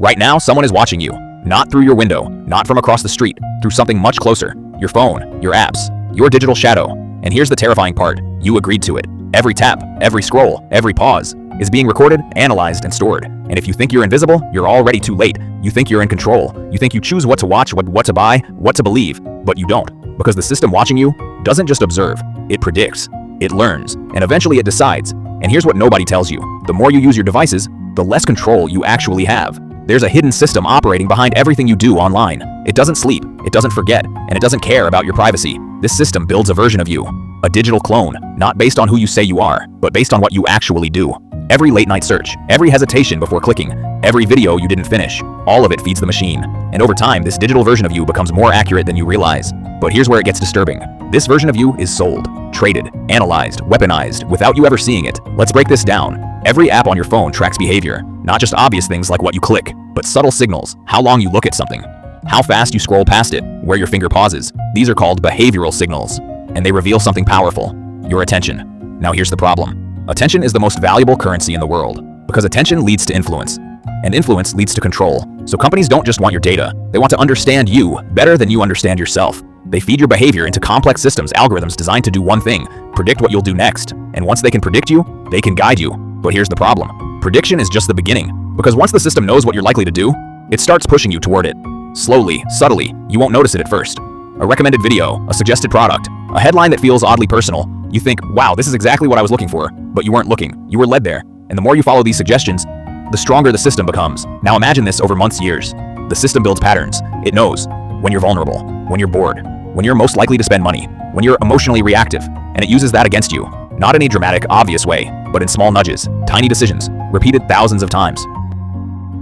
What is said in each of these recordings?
Right now, someone is watching you. Not through your window, not from across the street, through something much closer. Your phone, your apps, your digital shadow. And here's the terrifying part. You agreed to it. Every tap, every scroll, every pause is being recorded, analyzed, and stored. And if you think you're invisible, you're already too late. You think you're in control. You think you choose what to watch, what to buy, what to believe, but you don't. Because the system watching you doesn't just observe, it predicts, it learns, and eventually it decides. And here's what nobody tells you. The more you use your devices, the less control you actually have. There's a hidden system operating behind everything you do online. It doesn't sleep, it doesn't forget, and it doesn't care about your privacy. This system builds a version of you, a digital clone, not based on who you say you are, but based on what you actually do. Every late-night search, every hesitation before clicking, every video you didn't finish, all of it feeds the machine. And over time, this digital version of you becomes more accurate than you realize. But here's where it gets disturbing. This version of you is sold, traded, analyzed, weaponized, without you ever seeing it. Let's break this down. Every app on your phone tracks behavior, not just obvious things like what you click, but subtle signals, how long you look at something, how fast you scroll past it, where your finger pauses. These are called behavioral signals, and they reveal something powerful: your attention. Now here's the problem. Attention is the most valuable currency in the world, because attention leads to influence, and influence leads to control. So companies don't just want your data, they want to understand you better than you understand yourself. They feed your behavior into complex systems, algorithms designed to do one thing: predict what you'll do next. And once they can predict you, they can guide you. But here's the problem. Prediction is just the beginning, because once the system knows what you're likely to do, it starts pushing you toward it. Slowly, subtly, you won't notice it at first. A recommended video, a suggested product, a headline that feels oddly personal. You think, wow, this is exactly what I was looking for, but you weren't looking, you were led there. And the more you follow these suggestions, the stronger the system becomes. Now imagine this over months, years. The system builds patterns. It knows when you're vulnerable, when you're bored, when you're most likely to spend money, when you're emotionally reactive, and it uses that against you. Not in a dramatic, obvious way, but in small nudges, tiny decisions, repeated thousands of times.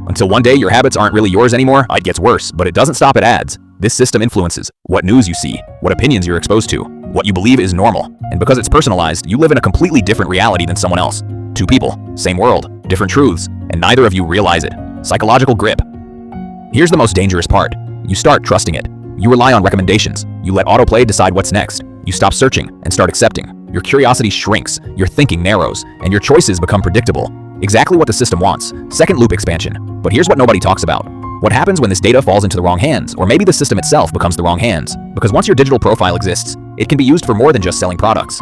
Until one day your habits aren't really yours anymore. It gets worse, but it doesn't stop at ads. This system influences what news you see, what opinions you're exposed to, what you believe is normal. And because it's personalized, you live in a completely different reality than someone else. Two people, same world, different truths, and neither of you realize it. Psychological grip. Here's the most dangerous part. You start trusting it. You rely on recommendations. You let autoplay decide what's next. You stop searching and start accepting. Your curiosity shrinks, your thinking narrows, and your choices become predictable. Exactly what the system wants. Second loop expansion. But here's what nobody talks about. What happens when this data falls into the wrong hands, or maybe the system itself becomes the wrong hands? Because once your digital profile exists, it can be used for more than just selling products.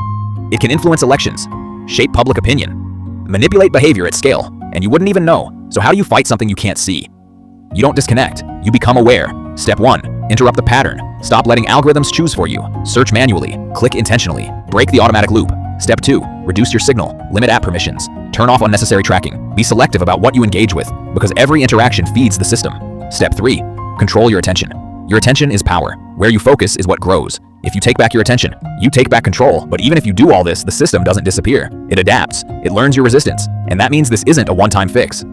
It can influence elections, shape public opinion, manipulate behavior at scale, and you wouldn't even know. So how do you fight something you can't see? You don't disconnect, you become aware. Step 1, interrupt the pattern. Stop letting algorithms choose for you. Search manually, click intentionally, break the automatic loop. Step 2, reduce your signal, limit app permissions, turn off unnecessary tracking. Be selective about what you engage with, because every interaction feeds the system. Step 3, control your attention. Your attention is power. Where you focus is what grows. If you take back your attention, you take back control. But even if you do all this, the system doesn't disappear. It adapts, it learns your resistance, and that means this isn't a one-time fix.